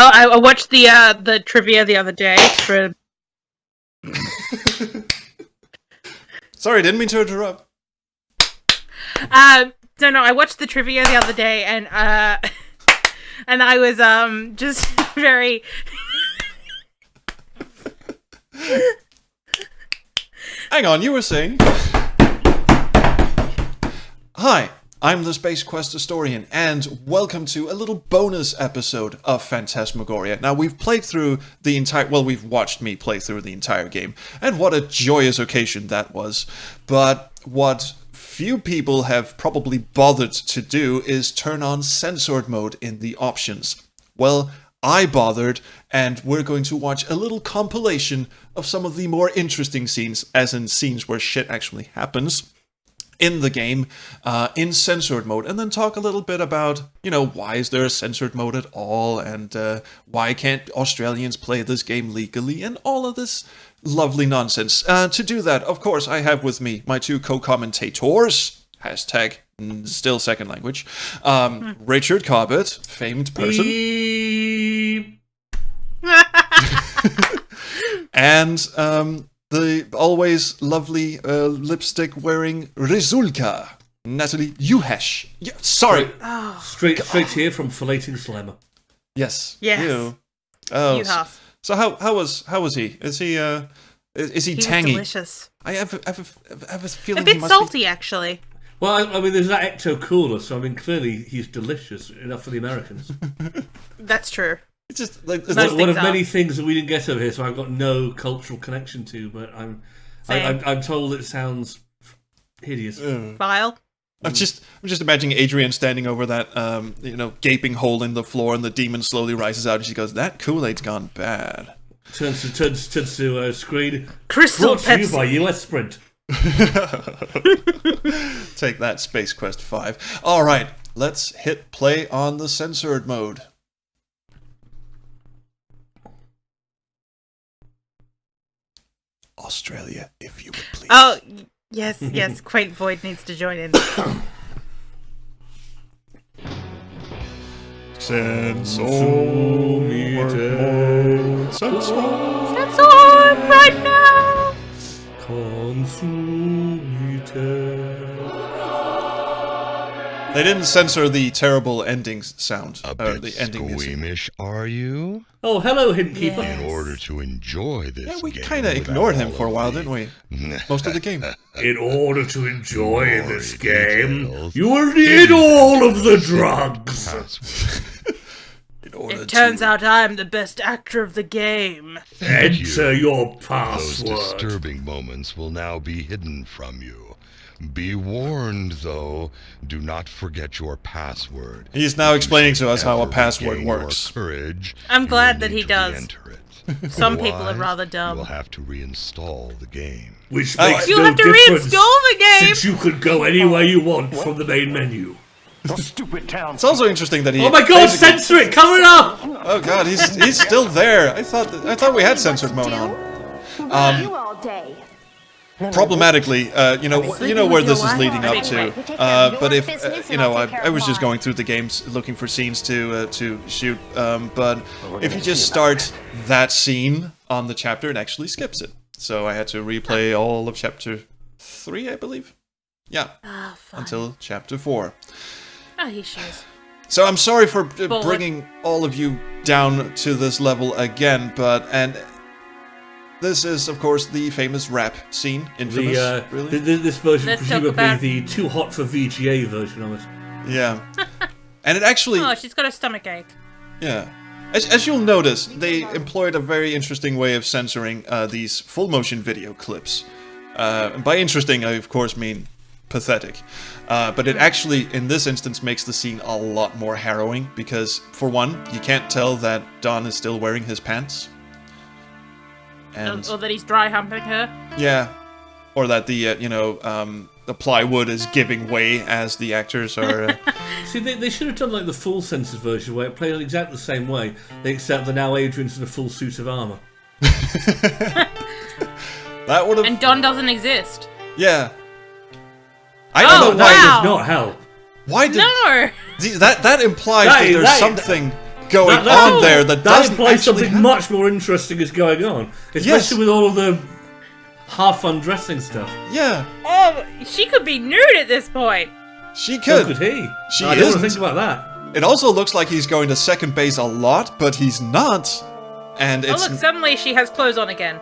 Oh, I watched the trivia the other day for... Sorry, didn't mean to interrupt. No, I watched the trivia the other day, and and I was just very... Hang on, you were saying... Hi, I'm the Space Quest Historian, and welcome to a little bonus episode of Phantasmagoria. Now, we've played through the entire... Well, we've watched me play through the entire game, and what a joyous occasion that was. But what few people have probably bothered to do is turn on Censored Mode in the options. Well, I bothered, and we're going to watch a little compilation of some of the more interesting scenes, as in scenes where shit actually happens in the game, in Censored Mode, and then talk a little bit about, why is there a Censored Mode at all, and why can't Australians play this game legally, and all of this lovely nonsense. To do that, of course, I have with me my two co-commentators, hashtag still second language, Richard Cobbett, famed person, and the always lovely lipstick-wearing Rizulka, Natalie Uhesh. Yeah, sorry. Straight here from Filleting Slammer. Yes. Yes. You. Oh. So how was he? Is he tangy? Was delicious. I have a feeling a bit he must salty, be... actually. Well, I mean, there's that ecto cooler, so I mean, clearly he's delicious enough for the Americans. That's true. It's just like one of many things that we didn't get over here, so I've got no cultural connection to. But I'm told it sounds hideous. Vile. I'm just imagining Adrienne standing over that gaping hole in the floor, and the demon slowly rises out, and she goes, "That Kool-Aid's gone bad." Turns to screen. Crystal Brought to you Pepsi. by US Sprint. Take that, Space Quest 5. All right, let's hit play on the Censored Mode. Australia, if you would please. Oh, yes, Quaint Void needs to join in. Censored right now! They didn't censor the terrible endings sound. A bit the ending squeamish, are you? Oh, hello, Hidden Keeper. In order to enjoy this Yeah, we game kind of ignored him for a while, didn't we? Most of the game. In order to enjoy this game, you will need all of the drugs. It turns out I'm the best actor of the game. Enter your Those password. disturbing moments will now be hidden from you. Be warned, though, do not forget your password. He's now explaining to us how a password works. Courage, I'm glad that he does. re-enter it. Some people are Otherwise, rather You dumb. will have to reinstall the game. Which makes You'll no have to difference, reinstall the game! since you could go anywhere you want from the main menu. Stupid town. It's also interesting that he. Oh my god, basically- censor it! Coming up! Oh god, he's still there. I thought we had Censored Mode on. You all day. Problematically, you know where this is leading up to. But if I was just going through the games looking for scenes to shoot. But if you just start that scene on the chapter, it actually skips it. So I had to replay all of chapter 3, I believe. Yeah, until chapter 4. Oh, he shows. So I'm sorry for bringing all of you down to this level again, and this is, of course, the famous rap scene, infamous, really. This version, Let's talk presumably about- the too hot for VGA version of it. Yeah. And it actually... Oh, she's got a stomach ache. Yeah. As you'll notice, they employed a very interesting way of censoring these full-motion video clips. And by interesting, I of course mean pathetic. But it actually, in this instance, makes the scene a lot more harrowing, because, for one, you can't tell that Don is still wearing his pants. And Or that he's dry humping her. yeah. Or that the plywood is giving way as the actors are... See, they should have done like the full censored version where it played in exactly the same way, except that now Adrian's in a full suit of armour. That would have... And Don doesn't exist. Yeah. I don't know why... That does not help. Why did... No! That implies that there's something... going on there that doesn't implies actually something happen. much more interesting is going on, especially with all of the half undressing stuff. Yeah, Oh, she could be nude at this point. she So could. could he? She I don't want to isn't. think about that. It also looks like he's going to second base a lot, but he's not. And Oh, it's look, suddenly she has clothes on again.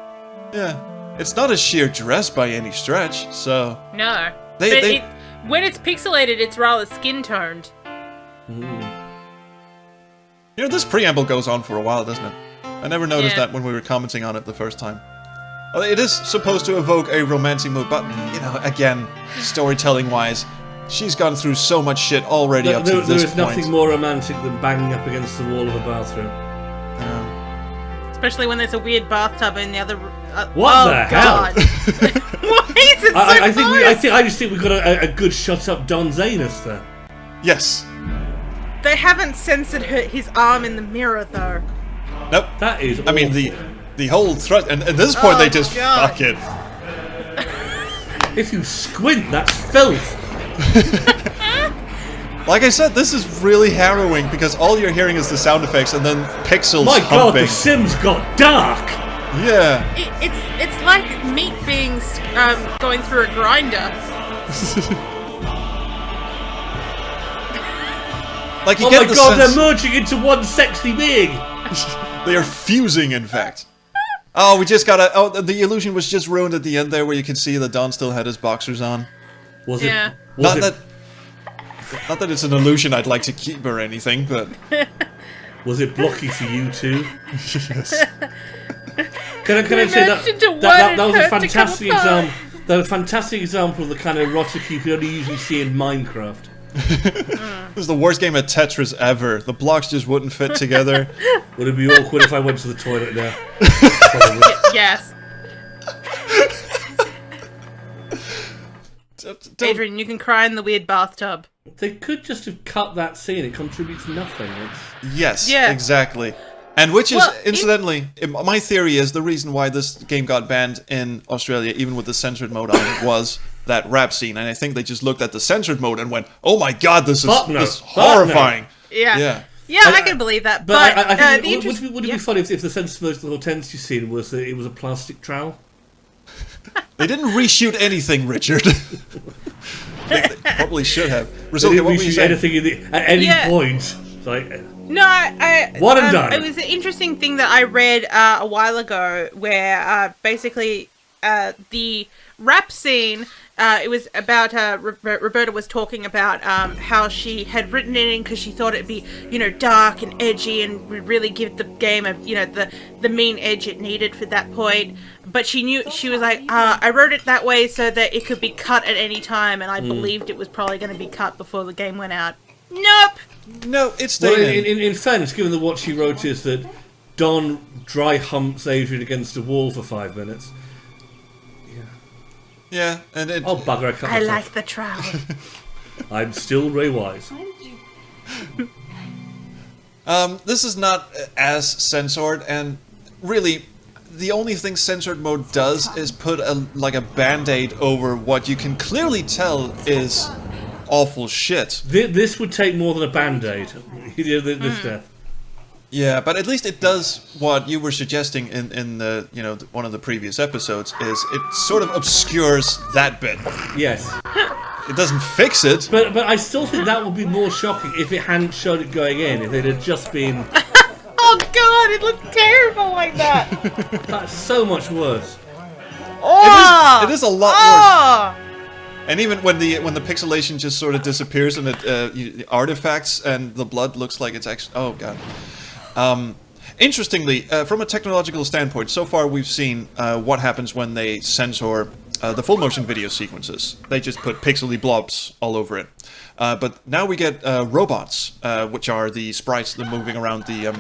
it's not a sheer dress by any stretch. So No. They- But when it's pixelated, it's rather skin-toned. this preamble goes on for a while, doesn't it? I never noticed Yeah. that when we were commenting on it the first time. It is supposed to evoke a romantic mood, but again, storytelling-wise, she's gone through so much shit already up to There this is point. nothing more romantic than banging up against the wall of a bathroom. Especially when there's a weird bathtub in the other. What oh, the hell? God. Why is it so I just think we've got a good shot up Don's anus there. Yes. They haven't censored his arm in the mirror, though. Nope. That is. I mean, awful. the whole thrust, and at this point Oh, they just God. fuck it. If you squint, that's filth. Like I said, this is really harrowing because all you're hearing is the sound effects and then pixels My God, humping. the Sims got dark. Yeah. It's like meat being going through a grinder. Like you Oh get my the God, sense they're merging into one sexy being. they are fusing. In fact. Oh, we just got the illusion was just ruined at the end there, where you can see that Don still had his boxers on. Was Yeah. it? Was Not it? Not that it's an illusion I'd like to keep or anything, but Was it blocky for you too? yes. Can I say that mentioned a that word was a and hurt to come fantastic apart. example. That was a fantastic example of the kind of erotic you could only usually see in Minecraft. This is the worst game of Tetris ever. The blocks just wouldn't fit together. Would it be awkward if I went to the toilet now? Probably. Yes. Don't- Adrian, you can cry in the weird bathtub. They could just have cut that scene. It contributes nothing. Yes, Yeah. exactly. And which is, Well, incidentally, my theory is the reason why this game got banned in Australia, even with the censored mode on it, was that rap scene. And I think they just looked at the censored mode and went, "Oh my God, this is, Fuck no. this is Fuck no." horrifying." Yeah. Yeah. Yeah, I can believe that. But But, I think the interest- would it be funny if the censored little intensity scene was that it was a plastic trowel? They didn't reshoot anything, Richard. they probably should have. They Rizzo, didn't what were you reshoot saying? anything at any Yeah. point. It's like, No, One and done. It was an interesting thing that I read a while ago, where basically the rap scene. It was about Roberta was talking about how she had written it in because she thought it'd be dark and edgy and would really give the game a the mean edge it needed for that point. But she was like, I wrote it that way so that it could be cut at any time, and I believed it was probably going to be cut before the game went out. Nope. No, it's well, staying in. in fairness, given that what she wrote is that Don dry humps Adrian against a wall for 5 minutes. Yeah, and it, Oh bugger! I cut I myself. like the trowel. I'm still Ray Wise. this is not as censored, and really, the only thing censored mode does is put a band-aid over what you can clearly tell is awful shit. This would take more than a band-aid. This death. Yeah, but at least it does what you were suggesting in the one of the previous episodes, is it sort of obscures that bit. Yes, It doesn't fix it. but I still think that would be more shocking if it hadn't showed it going in. If it had just been. Oh God, it looked terrible like that. That's so much worse. Oh, It is a lot worse. And even when the pixelation just sort of disappears and the artifacts and the blood looks like it's actually... Oh, God. Interestingly, from a technological standpoint, so far we've seen what happens when they censor the full motion video sequences. They just put pixely blobs all over it. But now we get robots, which are the sprites that are moving around the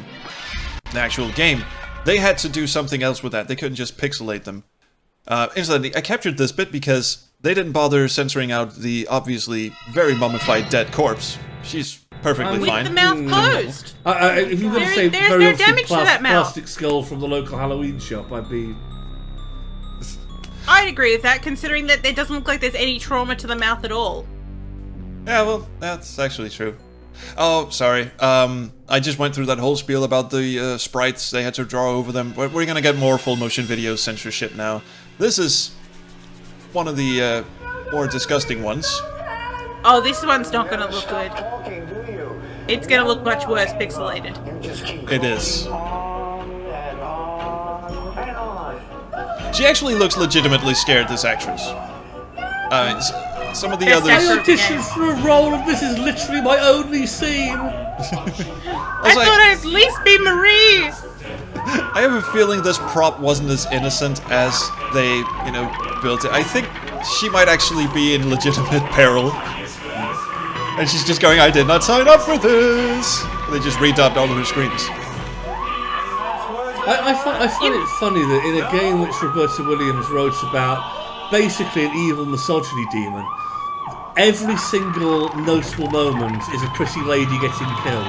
actual game. They had to do something else with that. They couldn't just pixelate them. Incidentally, I captured this bit because they didn't bother censoring out the obviously very mummified dead corpse. She's perfectly with fine. the mouth closed. If you were going to say There's very no obviously damage to that mouth. plastic skull from the local Halloween shop, I'd be. I'd agree with that, considering that it doesn't look like there's any trauma to the mouth at all. Yeah, well, that's actually true. Oh, sorry. I just went through that whole spiel about the sprites. They had to draw over them. We're going to get more full motion video censorship now. This is one of the more disgusting ones. Oh, this one's not going to look good. It's going to look much worse pixelated. It is. She actually looks legitimately scared, this actress. Some of the Best others... actor. I auditioned for a role and this is literally my only scene. I thought I'd at least be Marie! I have a feeling this prop wasn't as innocent as they, built it. I think she might actually be in legitimate peril. And she's just going, I did not sign up for this! They just redubbed all of her screams. I find it funny that in a game which Roberta Williams wrote about basically an evil misogyny demon, every single notable moment is a pretty lady getting killed.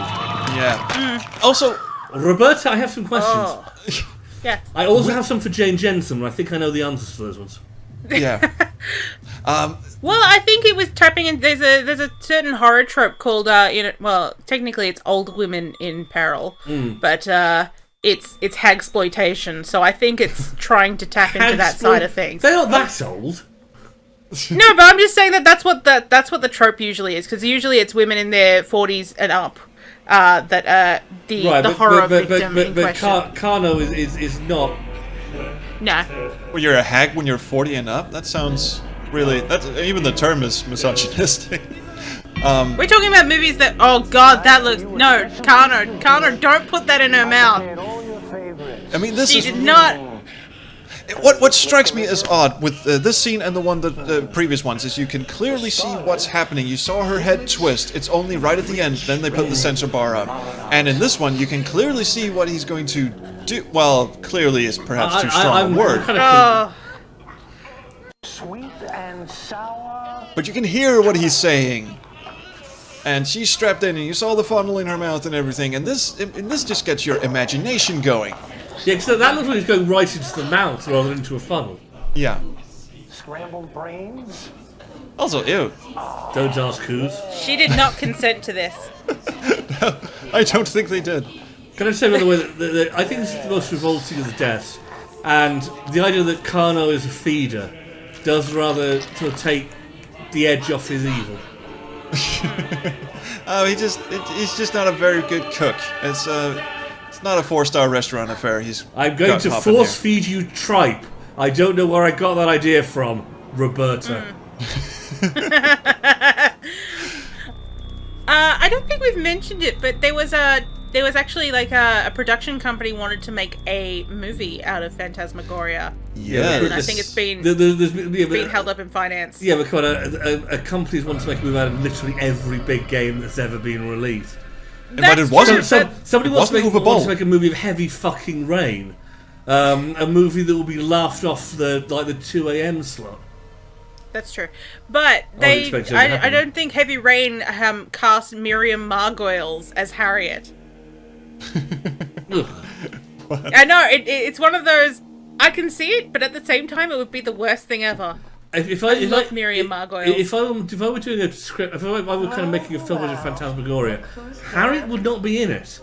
Yeah. Also... Roberta, I have some questions. Oh. Yeah. I also have some for Jane Jensen, and I think I know the answers to those ones. Yeah. Well, I think it was tapping in. There's a certain horror trope called well, technically it's old women in peril, but it's hagsploitation. So I think it's trying to tap into that side of things. They're not that old. No, but I'm just saying that's what the trope usually is, because usually it's women in their 40s and up that the horror victim in question. Kano is not. No. Well, you're a hag when you're 40 and up? That sounds really... even the term is misogynistic. We're talking about movies that... Oh, God, that looks... No, Kano, don't put that in her mouth. I mean, this is... She did not... What strikes me as odd with this scene and the previous ones is you can clearly see what's happening. You saw her head twist. It's only right at the end. Then they put the censor bar up. And in this one, you can clearly see what he's going to do. Well, clearly is perhaps too strong a word. Sweet and sour. But you can hear what he's saying. And she's strapped in, and you saw the funnel in her mouth and everything. And this just gets your imagination going. Yeah, so that looks like it's going right into the mouth rather than into a funnel. Yeah. Scrambled brains. Also, ew. Don't ask whose. She did not consent to this. I don't think they did. Can I say, by the way, that I think this is the most revolting of the deaths, and the idea that Kano is a feeder does rather sort of take the edge off his evil. Oh, he's just not a very good cook. It's not a 4-star restaurant affair. I'm going to force feed you tripe. I don't know where I got that idea from, Roberta. I don't think we've mentioned it, but there was actually like a production company wanted to make a movie out of Phantasmagoria. Yeah, and I think it's been held up in finance. Yeah, but come on, a company's want to make a movie out of literally every big game that's ever been released. But it wasn't. Somebody wants to make a movie of heavy fucking rain. A movie that will be laughed off the 2 a.m. slot. That's true, but I don't think Heavy Rain cast Miriam Margolyes as Harriet. I know it's one of those. I can see it, but at the same time, it would be the worst thing ever. I love Miriam Margolyes. If I were doing a script, if I were kind of making a film of Phantasmagoria, Harriet would not be in it.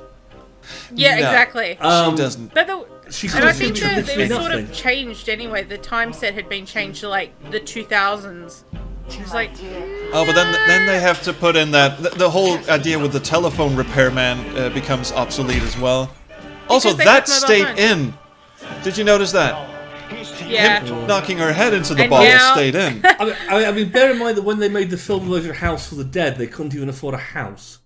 Yeah, no, exactly. She doesn't. But I think it was sort of changed anyway. The time set had been changed to like the 2000s. It was like... Oh, but then they have to put in that... The whole idea with the telephone repairman becomes obsolete as well. Also, that stayed in. Did you notice that? Yeah. Him knocking her head into the bottle stayed in. I mean, bear in mind that when they made the film version of House for the Dead, they couldn't even afford a house.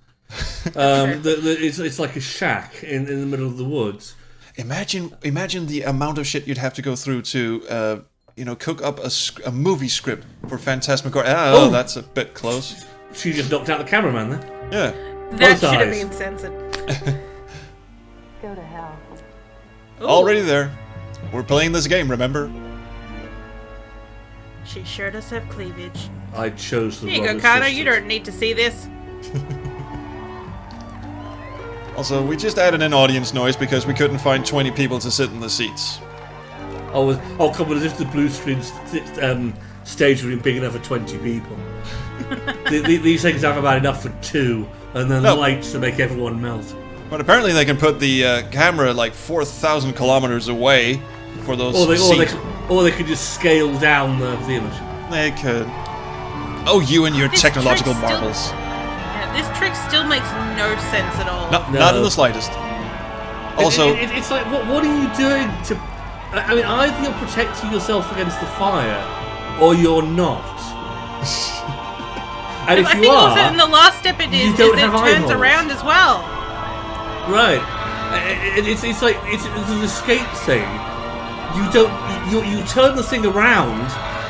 It's like a shack in the middle of the woods. Imagine the amount of shit you'd have to go through to cook up a movie script for Phantasmagoria. Oh, that's a bit close. She just knocked out the cameraman then. Yeah. That should have been censored. Go to hell. Ooh. Already there. We're playing this game, remember? She sure does have cleavage. I chose the Here you go, Connor. You don't need to see this. Also, we just added in audience noise because we couldn't find 20 people to sit in the seats. Oh, come on, as if the blue screen stage room big enough for 20 people. These things have about enough for 2 and then No. lights to make everyone melt. But apparently they can put the camera like 4,000 kilometers away for those scenes. Or they could just scale down the image. They could. Oh, you and your This technological trick still- marvels. Yeah, this trick still makes no sense at all. No, No. not in the slightest. Also, It's like, what are you doing to... I mean, either you're protecting yourself against the fire, or you're not. And if I you think are... also in the last step it you is don't it have turns eyeballs. around as well. Right. It's like it's an escape thing. You turn the thing around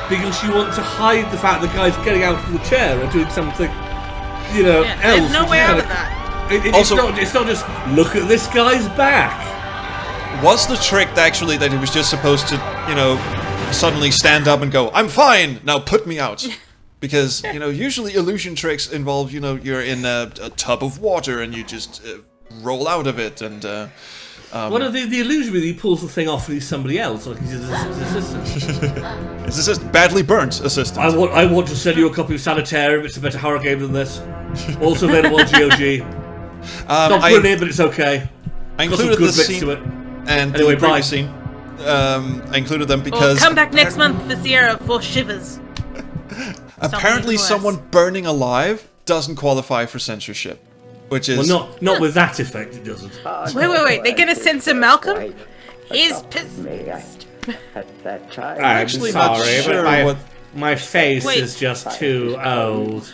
because you want to hide the fact the guy's getting out of the chair or doing something, Yeah, else. there's no which way is out kinda- of that. It's not just look at this guy's back. was the trick actually that he was just supposed to, suddenly stand up and go, "I'm fine, now put me out"? Because, usually illusion tricks involve, you're in a tub of water and you just roll out of it and... One of the illusion with he pulls the thing off and he's somebody else, like he's his assistant. It's just badly burnt assistant. I want to sell you a copy of Sanitarium. It's a better horror game than this. Also available on GOG. Not brilliant, but it's okay. I Got some included good the bits scene to it. and Anyway, the bye. previous scene. I included them Or because come back next month for Sierra for Shivers. apparently worse. someone burning alive doesn't qualify for censorship, which is Well, not with that effect, it doesn't. Wait. They're gonna censor Malcolm? He's pissed. At that time, I'm actually not sorry, sure but what. my face Wait. is just too old.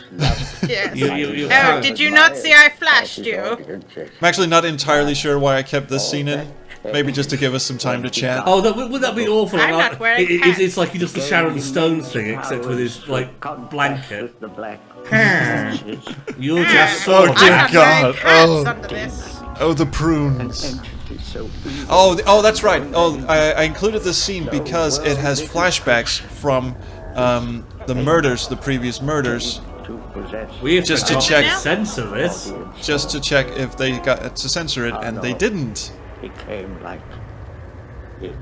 Yes. You Oh, can't- did you not see I flashed you? I'm actually not entirely sure why I kept this scene in. Maybe just to give us some time to chat. Oh, would that be awful? I'm not wearing pants. It's like he does the Sharon Stone thing, except with his blanket. The black You're just Oh, so dear I'm not God. wearing pants Oh. under this. Oh, the prunes. entity so evil Oh, that's right. Oh, I included this scene because it has flashbacks from the murders, the previous murders, to possess We have Just to got check. censor this. just to check if they got to censor it, and they didn't. became like it.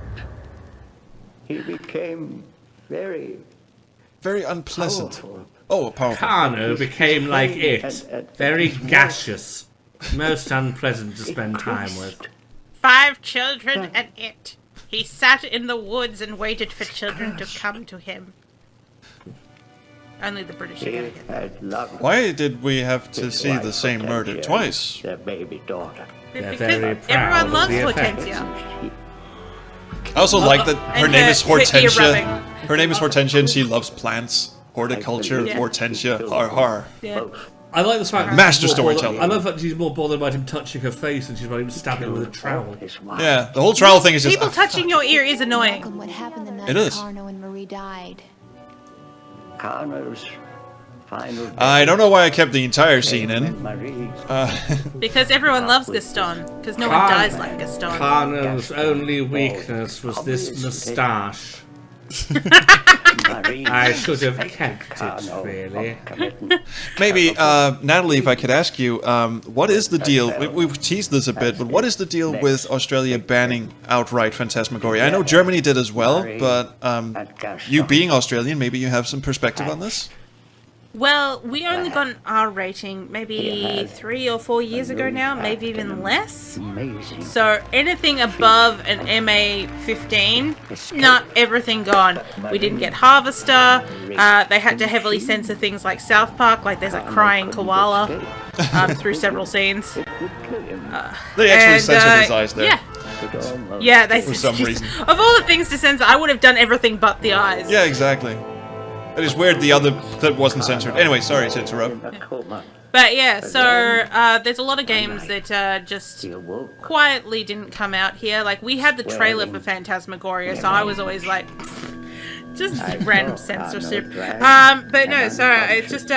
He became very Very unpleasant. powerful. Oh, powerful. Kano became like it. Very gaseous. Most unpleasant to spend time with. 5 children and it. He sat in the woods and waited for children to come to him. Only the British are He gonna get that. had loved Why did we have to his see the wife same murder Hortensia, twice? their baby daughter. They're Because very proud everyone of loves the effect. Hortensia. I also like that her And name her- is her ear Hortensia. rubbing. Her name is Hortensia and she loves plants. Horticulture, Yeah. Hortensia, har har. Yeah. I like the fact Master she's more storyteller. bothered- I love that she's more bothered about him touching her face than she's about him stabbing her with a trowel. His wife. Yeah, the whole trial thing is just... People touching your ear is annoying. Malcolm, what happened the night It is. Carno and Marie died? Carno's final I don't know why I kept the entire scene day in. when Marie's Because everyone loves Gaston. Because no one dies like Gaston. Kano's only weakness was this moustache. Marie I should have kept it, really. Maybe, Natalie, if I could ask you, what is the deal? We've teased this a bit, but what is the deal with Australia banning outright Phantasmagoria? I know Germany did as well, but you being Australian, maybe you have some perspective on this? Well, we only got an R rating maybe 3 or 4 years ago now, maybe even less. amazing. So anything above an MA 15, not everything gone. We didn't get Harvester. They had to heavily censor things like South Park, like there's a crying koala through several scenes. They actually And, censored his eyes there. Yeah, they For some reason. Of all the things to censor, I would have done everything but the eyes. Yeah, exactly. It is weird the other that wasn't censored. Anyway, sorry to interrupt. But yeah, so there's a lot of games that just quietly didn't come out here. Like, we had the trailer for Phantasmagoria, so I was always like, just random censorship. But no, so it's just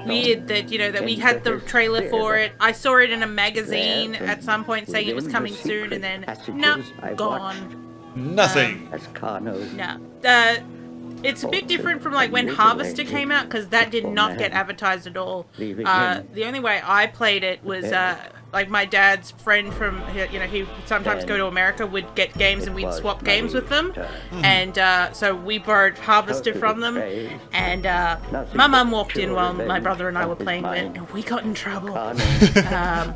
weird that, that we had the trailer for it. I saw it in a magazine at some point saying it was coming soon, and then, no, gone. Nothing. As Carno's No. It's a bit different from like when Harvester came out because that did not get advertised at all. The only way I played it was like my dad's friend from, he would sometimes go to America, would get games and we'd swap games with them. And so we borrowed Harvester from them. And my mum walked in while my brother and I were playing it, and we got in trouble.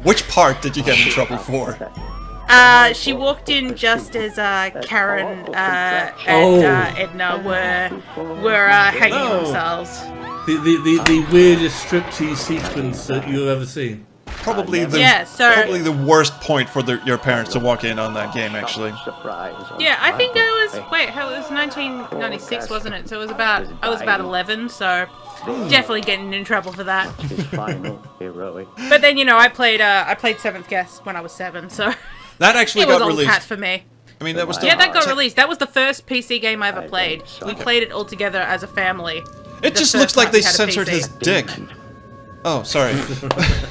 Which part did you get in trouble for? She walked in just as Karen and Edna were hanging themselves. The weirdest striptease sequence that you've ever seen. Probably the worst point for your parents to walk in on that game, actually. Yeah, I think it was. Wait, it was 1996, wasn't it? So I was about 11, so definitely getting in trouble for that. But then I played Seventh Guest when I was 7, so that actually got released. It was old hat for me. I mean, that was that got released. That was the first PC game I ever played. We played it all together as a family. It just looks like they censored his dick. Oh, sorry.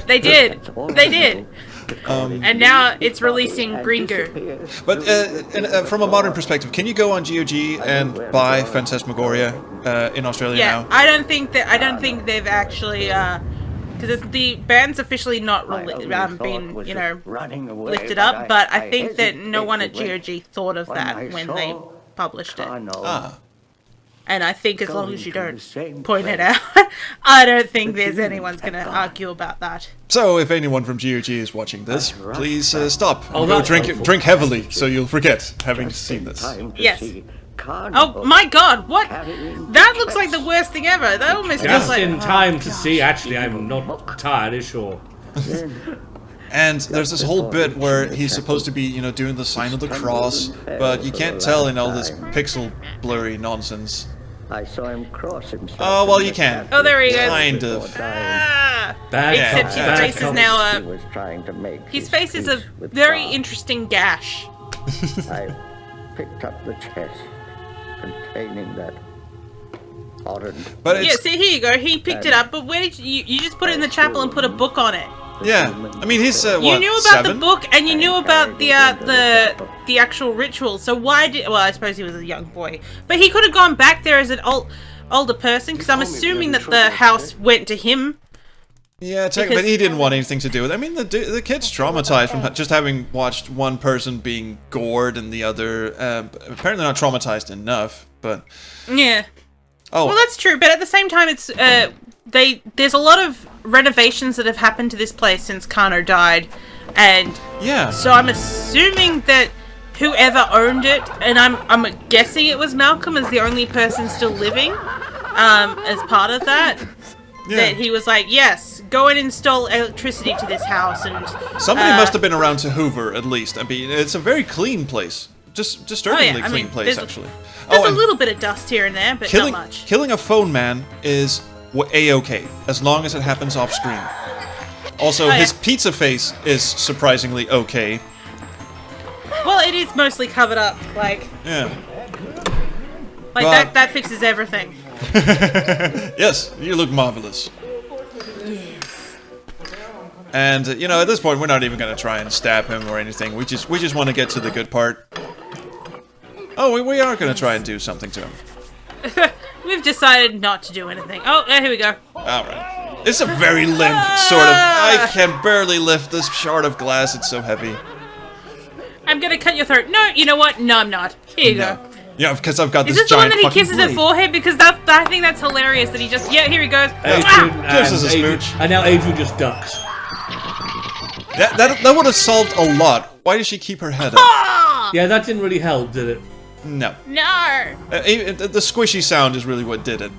They did. And now it's releasing Green Goo. But from a modern perspective, can you go on GOG and buy Phantasmagoria in Australia now? I don't think they've actually because the band's officially not been lifted up. But I think that no one at GOG thought of that when they published it. And I think as long as you don't point it out, I don't think there's anyone's going to argue about that. So if anyone from GOG is watching this, please stop. Go drink heavily so you'll forget having seen this. Yes. Oh my god, what? That looks like the worst thing ever. That almost just like... in time to see, actually, I'm not entirely sure. And there's this whole bit where he's supposed to be, doing the sign of the cross, but you can't tell in all this pixel blurry nonsense. I saw him cross himself. Oh, well, you can. Oh, there he goes. Kind of. Except his face is now his face is a very interesting gash. I picked up the chest containing that But see, here you go. He picked it up, but where did you just put it in the chapel and put a book on it? Yeah, I mean he's you knew about 7? The book and you knew about the actual ritual. So why did? Well, I suppose he was a young boy, but he could have gone back there as an older person because I'm assuming that the house went to him. Yeah, but he didn't want anything to do with it. I mean, the kid's traumatized from just having watched one person being gored and the other apparently not traumatized enough. But yeah, well, that's true. But at the same time, it's there's a lot of renovations that have happened to this place since Kano died, and so I'm assuming that whoever owned it, and I'm guessing it was Malcolm as the only person still living, as part of that. Yeah. That he was like, yes, go and install electricity to this house, and somebody must have been around to Hoover at least. I mean, it's a very clean place, just disturbingly clean place actually. There's a little bit of dust here and there, but not much. Killing a phone man is A-okay, as long as it happens off screen. Also, his pizza face is surprisingly okay. Well, it is mostly covered up, like that fixes everything. Yes, you look marvelous. Yes. And at this point, we're not even going to try and stab him or anything. We just want to get to the good part. Oh, we are going to try and do something to him. We've decided not to do anything. Oh, here we go. Alright. It's a very limp, sort of... I can barely lift this shard of glass, it's so heavy. I'm gonna cut your throat. No, you know what? No, I'm not. Here you go. Yeah, because I've got this giant... Is this the one that he kisses her forehead? Because I think that's hilarious that he just... Yeah, here he goes. Gives us a smooch. And now Adrian just ducks. That would have solved a lot. Why did she keep her head up? Yeah, that didn't really help, did it? No. No. The squishy sound is really what did it.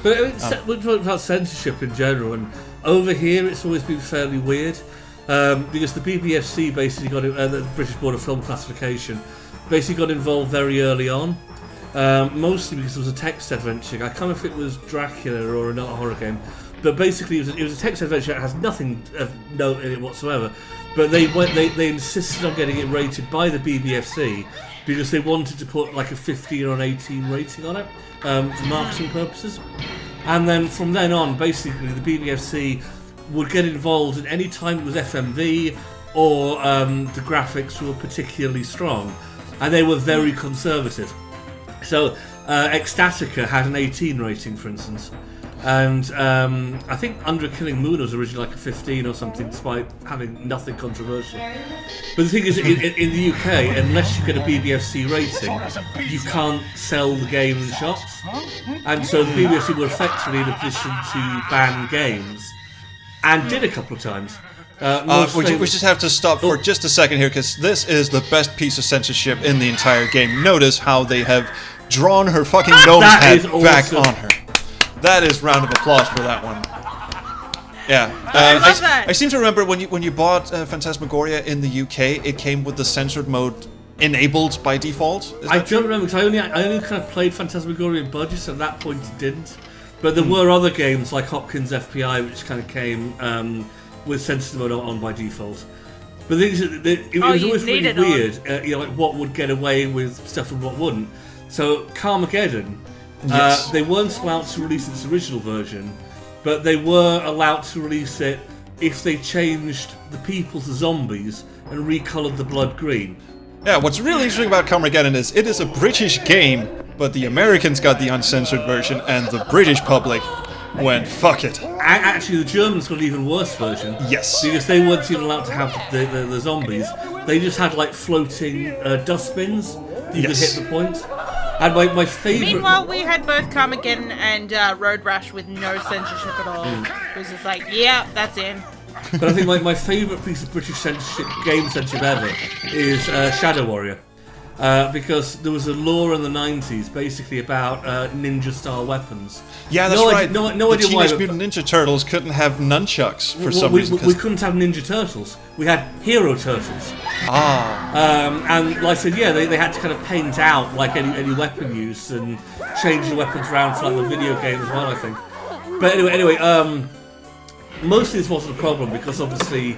But we're talking about censorship in general, and over here it's always been fairly weird. Because the BBFC basically got the British Board of Film Classification basically got involved very early on, mostly because it was a text adventure. I can't remember if it was Dracula or another horror game, but basically it was a text adventure that has nothing of note in it whatsoever. But they insisted on getting it rated by the BBFC because they wanted to put like a 15 or an 18 rating on it for marketing purposes. And then from then on, basically the BBFC would get involved in any time it was FMV or the graphics were particularly strong, and they were very conservative. So Ecstatica had an 18 rating, for instance. And I think Under a Killing Moon was originally like a 15 or something, despite having nothing controversial. But the thing is, in the UK, unless you get a BBFC rating, you can't sell the game in shops. And so the BBFC were effectively in a position to ban games, and did a couple of times. We just have to stop for just a second here, because this is the best piece of censorship in the entire game. Notice how they have drawn her fucking gnome head back on her. That is round of applause for that one. Yeah, I love that. I seem to remember when you bought Phantasmagoria in the UK, it came with the censored mode enabled by default. I don't remember, because I only kind of played Phantasmagoria in budgets. At that point, it didn't. But there were other games like Hopkins FPI, which kind of came with censored mode on by default. But the thing is, it was always really weird. Like what would get away with stuff and what wouldn't. So Carmageddon. Yes. They weren't allowed to release its original version, but they were allowed to release it if they changed the people to zombies and recolored the blood green. Yeah, what's really interesting about Carmageddon is it is a British game, but the Americans got the uncensored version, and the British public went, fuck it. Actually, the Germans got an even worse version. Yes. Because they weren't even allowed to have the zombies. They just had like floating dustbins that you could hit the point. And my favourite... Meanwhile, we had both Carmageddon and Road Rash with no censorship at all. It was just like, yeah, that's in. But I think my favourite piece of British censorship, game censorship ever is Shadow Warrior. Because there was a law in the 90s basically about ninja-style weapons. Yeah, that's right. No the idea why. Teenage Mutant Ninja Turtles couldn't have nunchucks for some reason. We couldn't have Ninja Turtles. We had Hero Turtles. And like I said, yeah, they had to kind of paint out like any weapon use and change the weapons around for like the video game as well, I think. But anyway, mostly this wasn't a problem because obviously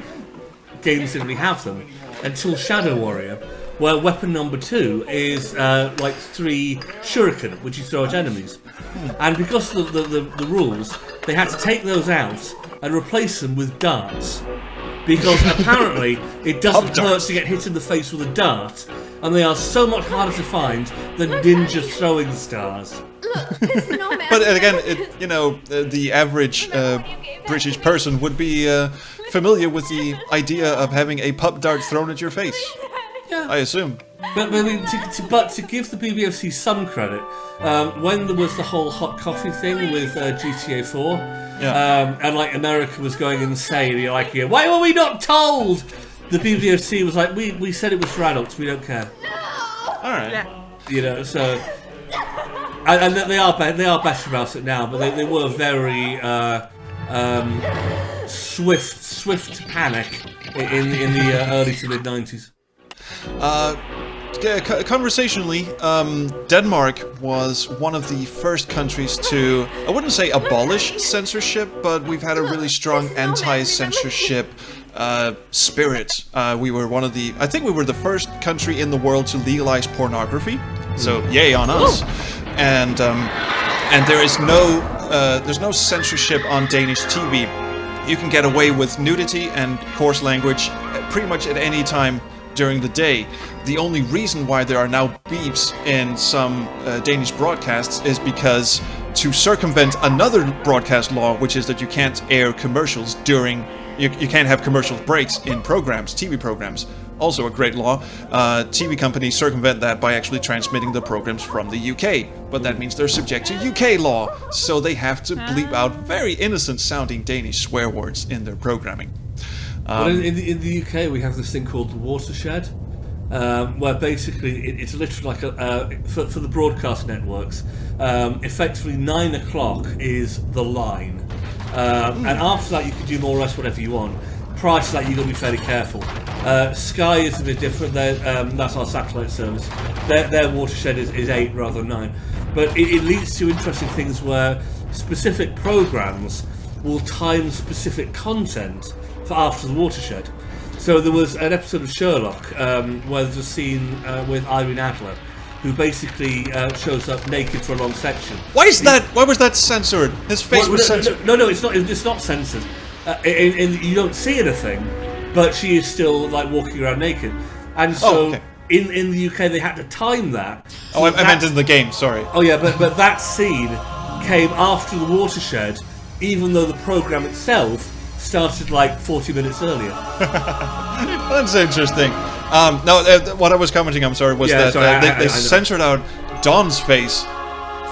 games didn't really have them until Shadow Warrior, where weapon number 2 is like 3 shuriken, which you throw at enemies. And because of the rules, they had to take those out and replace them with darts. Because apparently it doesn't hurt to get hit in the face with a dart, and they are so much harder to find than ninja throwing stars. But again, the average British person would be familiar with the idea of having a pup dart thrown at your face. Yeah. I assume. But I mean, to give the BBFC some credit, when there was the whole hot coffee thing with GTA 4, and like America was going insane, you're like, why were we not told? The BBFC was like, we said it was for adults, we don't care. All right. Yeah. So, and they are better about it now, but they were very swift to panic in the early to mid 90s. Conversationally, Denmark was one of the first countries to, I wouldn't say abolish censorship, but we've had a really strong anti-censorship spirit. We were I think we were the first country in the world to legalize pornography, so yay on us. And there is there's no censorship on Danish TV. You can get away with nudity and coarse language pretty much at any time during the day. The only reason why there are now beeps in some Danish broadcasts is because to circumvent another broadcast law, which is that you can't air commercials during... You can't have commercial breaks in programs, TV programs. Also a great law. TV companies circumvent that by actually transmitting the programs from the UK. But that means they're subject to UK law, so they have to bleep out very innocent-sounding Danish swear words in their programming. But in the UK, we have this thing called the watershed, where basically it's literally like for the broadcast networks, effectively 9 o'clock is the line. And after that, you can do more or less whatever you want. Prior to that, you've got to be fairly careful. Sky is a bit different. That's our satellite service. Their watershed is 8 rather than 9. But it leads to interesting things where specific programs will time specific content for after the watershed. So there was an episode of Sherlock where there's a scene with Irene Adler, who basically shows up naked for a long section. Why was that censored? His face was censored. No, it's not. It's not censored. You don't see anything, but she is still like walking around naked. And so in the UK they had to time that. So I meant in the game. Sorry. Oh yeah, but that scene came after the watershed, even though the program itself started like 40 minutes earlier. That's interesting. What I was commenting, I'm sorry, was that they censored out Don's face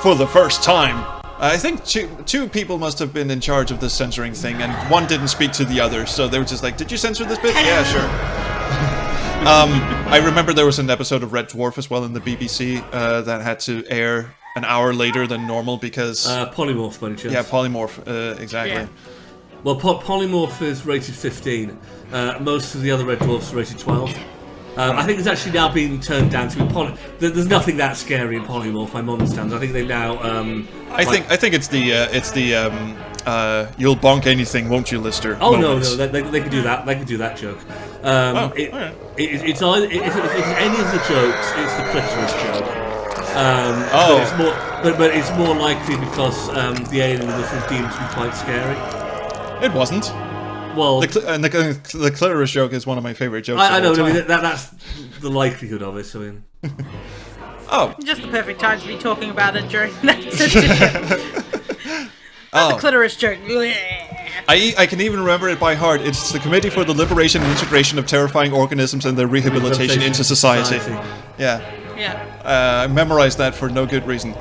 for the first time. I think two people must have been in charge of this censoring thing, and one didn't speak to the other, so they were just like, "Did you censor this bit?" Yeah, sure. I remember there was an episode of Red Dwarf as well in the BBC that had to air an hour later than normal because... Polymorph, by any chance. Yeah, Polymorph, exactly. Yeah. Well, Polymorph is rated 15. Most of the other Red Dwarfs are rated 12. I think it's actually now been turned down to be There's nothing that scary in Polymorph, my mum understands. I think they've now... I think it's the you'll bonk anything, won't you, Lister? Oh moments. no, they could do that. They could do that joke. Alright. It's either if it's any of the jokes, it's the clitoris joke. But it's more likely because the alien was deemed to be quite scary. It wasn't. Well, the clitoris joke is one of my favorite jokes. I know. Of all time. I mean, that's the likelihood of it. I mean, just the perfect time to be talking about it during that censorship. The clitoris joke. I can even remember it by heart. It's the Committee for the Liberation and Integration of Terrifying Organisms and Their Rehabilitation into Society. Yeah. I memorized that for no good reason.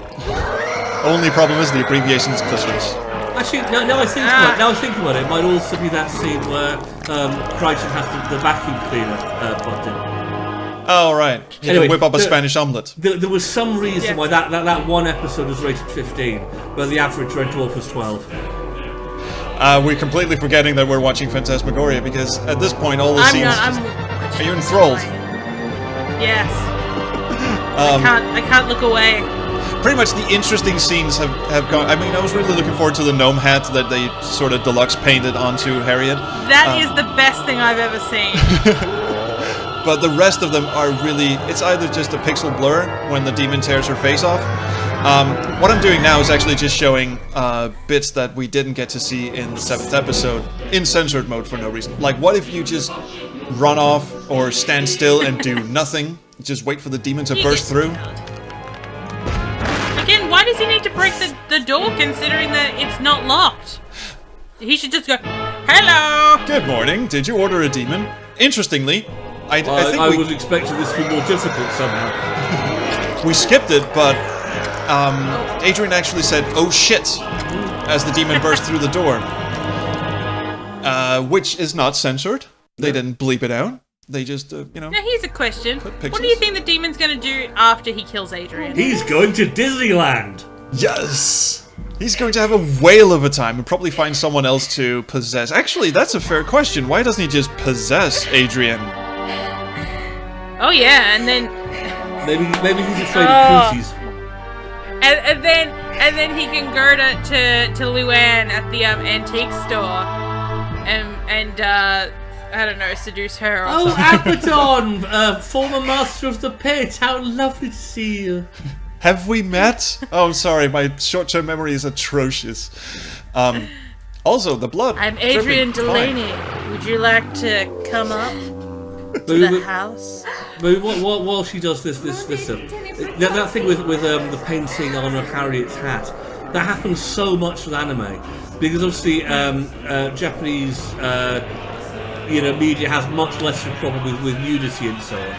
Only problem is the abbreviation is clitoris. actually, now I think about it, it might also be that scene where Crichton has the vacuum cleaner plugged in. Oh, right. You Anyway, can whip up a Spanish omelette. There was some reason why that one episode was rated 15, but the average Red Dwarf was 12. We're completely forgetting that we're watching Phantasmagoria because at this point all the scenes... Are you enthralled? Yes. I can't look away. Pretty much the interesting scenes have gone... I mean, I was really looking forward to the gnome hat that they sort of deluxe painted onto Harriet. That is the best thing I've ever seen. But the rest of them are really... It's either just a pixel blur when the demon tears her face off. What I'm doing now is actually just showing bits that we didn't get to see in the 7th episode in censored mode for no reason. Like, what if you just run off or stand still and do nothing? Just wait for the demon to burst through? Again, why does he need to break the door considering that it's not locked? He should just go, hello! Good morning. Did you order a demon? Interestingly, I think I was expecting this to be more difficult somehow. We skipped it, but Adrian actually said, "Oh shit," as the demon burst through the door. Which is not censored. They didn't bleep it out. They just, Now here's a question. put What do you think the demon's going to do after he kills Adrian? He's going to Disneyland! Yes! He's going to have a whale of a time and probably find someone else to possess. Actually, that's a fair question. Why doesn't he just possess Adrian? Oh yeah, and then... Maybe he's afraid of cooties. And then he can go to Luann at the antique store and I don't know, seduce her or something. Abaddon! Former master of the pit, how lovely to see you. Have we met? Oh, sorry, my short-term memory is atrocious. Also, the blood. I'm Adrian dripping. Delaney. Fine. Would you like to come up to the house? But while she does this that thing with the painting on Harriet's hat, that happens so much with anime because obviously Japanese media has much less of a problem with nudity and so on.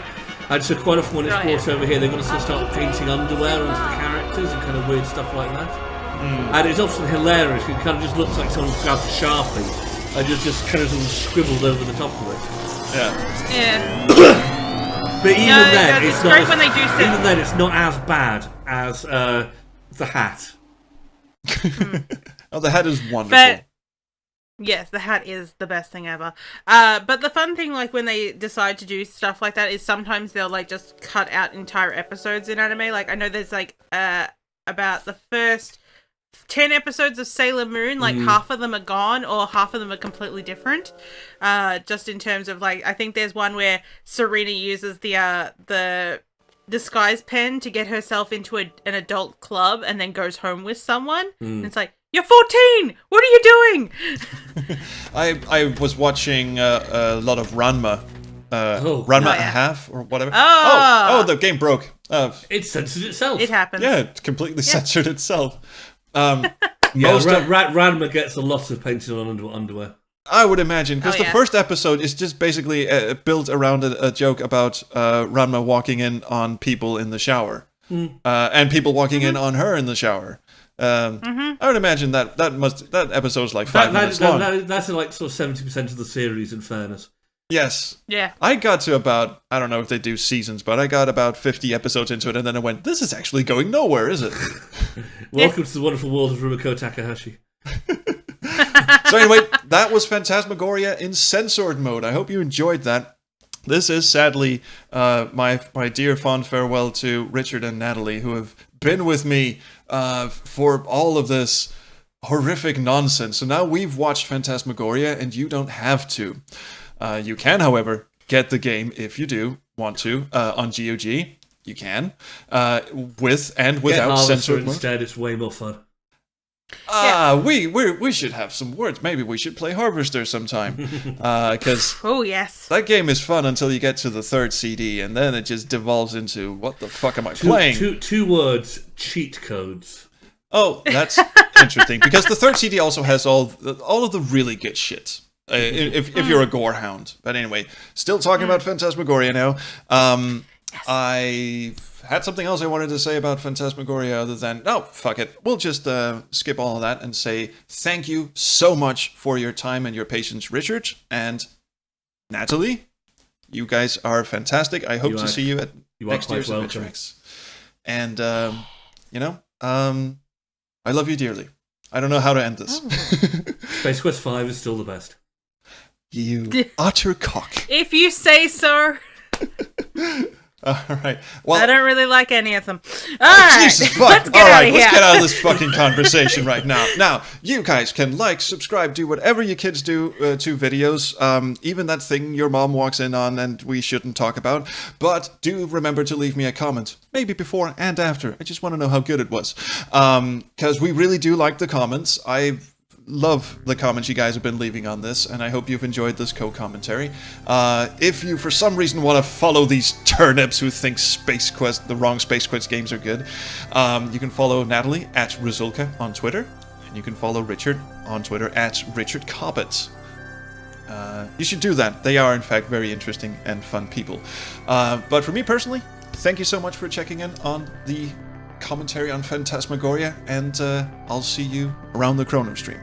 And so quite often when it's brought over here, they're going to start painting underwear onto the characters and kind of weird stuff like that. And it's often hilarious. It kind of just looks like someone's grabbed a Sharpie and just kind of scribbled over the top of it. Yeah. But even then, it's great when they do so. Even then, it's not as bad as the hat. Oh, the hat is wonderful. But yes, the hat is the best thing ever. But the fun thing, like when they decide to do stuff like that, is sometimes they'll like just cut out entire episodes in anime. Like I know there's like about the first 10 episodes of Sailor Moon, like half of them are gone or half of them are completely different. Just in terms of like, I think there's one where Serena uses the disguise pen to get herself into an adult club and then goes home with someone. And it's like, you're 14! What are you doing? I was watching a lot of Ranma. Ranma and a half or whatever. Oh, the game broke. It censored itself. It happens. Yeah, it completely censored itself. Yeah, Most of- Ranma gets a lot of painting on underwear. I would imagine, because Oh, the yeah. first episode is just basically built around a joke about Ranma walking in on people in the shower, and people walking in on her in the shower. I would imagine that episode's like 5 minutes long. That's like sort of 70% of the series, in fairness. Yes. Yeah. I got to about, I don't know if they do seasons, but I got about 50 episodes into it, and then I went, this is actually going nowhere, is it? Welcome to the wonderful world of Rumiko Takahashi. So anyway, that was Phantasmagoria in Censored Mode. I hope you enjoyed that. This is sadly my dear fond farewell to Richard and Natalie, who have been with me for all of this horrific nonsense. So now we've watched Phantasmagoria, and you don't have to. You can, however, get the game if you do want to on GOG. You can with and without Harvester Censored Mode. instead. It's way more fun. We should have some words. Maybe we should play Harvester sometime, because Oh, yes. that game is fun until you get to the third CD, and then it just devolves into what the fuck am I playing? Two words: cheat codes. Oh, that's interesting, because the third CD also has all of the really good shit. If you're a gore hound. But anyway, still talking about Phantasmagoria now. I had something else I wanted to say about Phantasmagoria other than, no, fuck it. We'll just skip all of that and say thank you so much for your time and your patience, Richard and Natalie. You guys are fantastic. I hope to see you at next year's Adventurex. And, I love you dearly. I don't know how to end this. Space Quest 5 is still the best. You utter cock. If you say so. All right. Well, I don't really like any of them. All right. Jesus fuck. Let's get All out right, of here. let's get out of this fucking conversation right now. Now, you guys can like, subscribe, do whatever you kids do to videos. Even that thing your mom walks in on and we shouldn't talk about. But do remember to leave me a comment. Maybe before and after. I just want to know how good it was. Because we really do like the comments. I love the comments you guys have been leaving on this, and I hope you've enjoyed this co-commentary. If you for some reason want to follow these turnips who think the wrong Space Quest games are good, you can follow Natalie at Rizulka on Twitter, and you can follow Richard on Twitter at Richard Cobbett. You should do that. They are in fact very interesting and fun people. But for me personally, thank you so much for checking in on the commentary on Phantasmagoria, and I'll see you around the Chrono Stream.